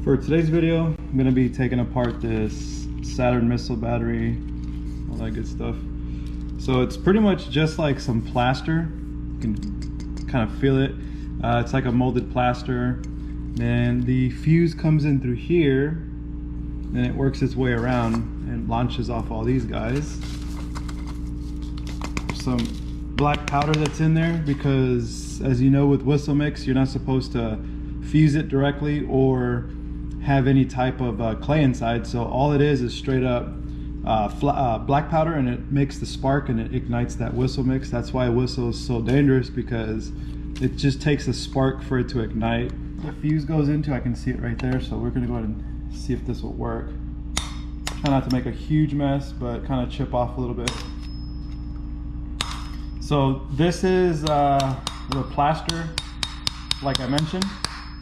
For today's video, I'm going to be taking apart this Saturn missile battery, all that good stuff. So it's pretty much just like some plaster. You can kind of feel it. It's like a molded plaster. And the fuse comes in through here, and it works its way around and launches off all these guys. There's some black powder that's in there because, as you know, with whistle mix, you're not supposed to fuse it directly or have any type of clay inside. So all it is straight up black powder, and it makes the spark and it ignites that whistle mix. That's why a whistle is so dangerous, because it just takes a spark for it to ignite. The fuse goes into, I can see it right there, so we're going to go ahead and see if this will work. Try not to make a huge mess, but kind of chip off a little bit. So this is the plaster, like I mentioned.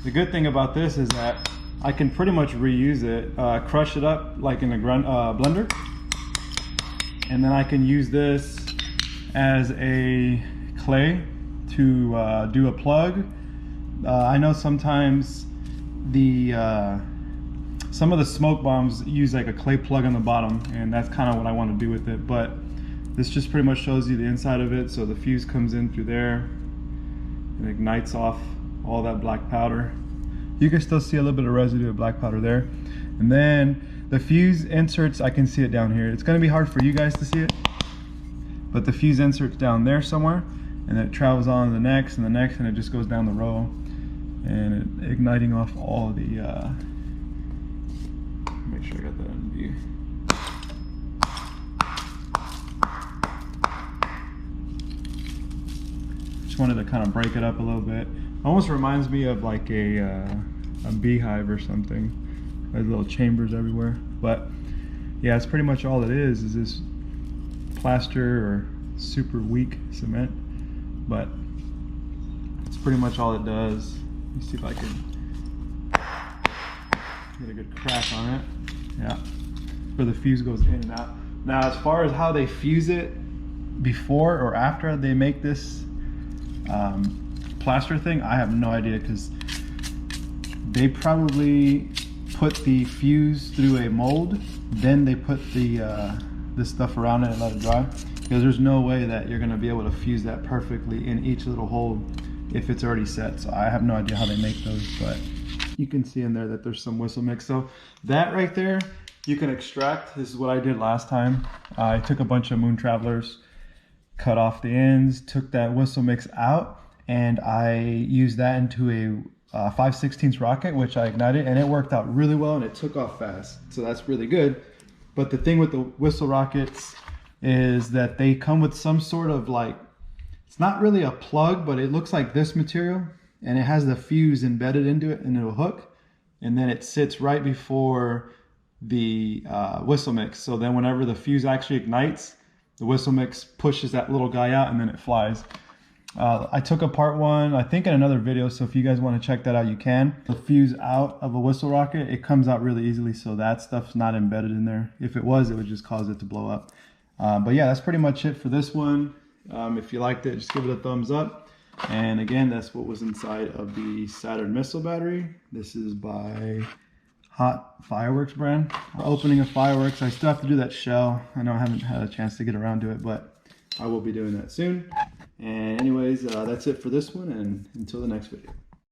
The good thing about this is that I can pretty much reuse it, crush it up like in a blender, and then I can use this as a clay to do a plug. I know sometimes some of the smoke bombs use like a clay plug on the bottom, and that's kind of what I want to do with it. But this just pretty much shows you the inside of it. So the fuse comes in through there and ignites off all that black powder. You can still see a little bit of residue of black powder there. And then the fuse inserts, I can see it down here. It's going to be hard for you guys to see it, but the fuse inserts down there somewhere, and it travels on to the next and the next, and it just goes down the row, and it igniting off all of the make sure I got that in view. Just wanted to kind of break it up a little bit. Almost reminds me of like a beehive or something. There's little chambers everywhere. But yeah, it's pretty much all it is this plaster or super weak cement. But it's pretty much all it does. Let me see if I can get a good crack on it. Yeah, where the fuse goes in and out. Now, as far as how they fuse it before or after they make this plaster thing, I have no idea, because they probably put the fuse through a mold, then they put the this stuff around it and let it dry, because there's no way that you're going to be able to fuse that perfectly in each little hole if it's already set. So I have no idea how they make those, but you can see in there that there's some whistle mix. So that right there you can extract. This is what I did last time. I took a bunch of Moon Travelers, cut off the ends, took that whistle mix out, and I used that into a 5/16 rocket, which I ignited, and it worked out really well, and it took off fast. So that's really good. But the thing with the whistle rockets is that they come with some sort of, like, it's not really a plug, but it looks like this material, and it has the fuse embedded into it, and it'll hook, and then it sits right before the whistle mix. So then whenever the fuse actually ignites, the whistle mix pushes that little guy out, and then it flies. I took apart one, I think, in another video, so if you guys want to check that out, you can. The fuse out of a whistle rocket, it comes out really easily, so that stuff's not embedded in there. If it was, it would just cause it to blow up. But yeah, that's pretty much it for this one. If you liked it, just give it a thumbs up. And again, that's what was inside of the Saturn missile battery. This is by Hot Fireworks brand. Opening of fireworks. I still have to do that shell. I know I haven't had a chance to get around to it, but I will be doing that soon. And anyways, that's it for this one, and until the next video.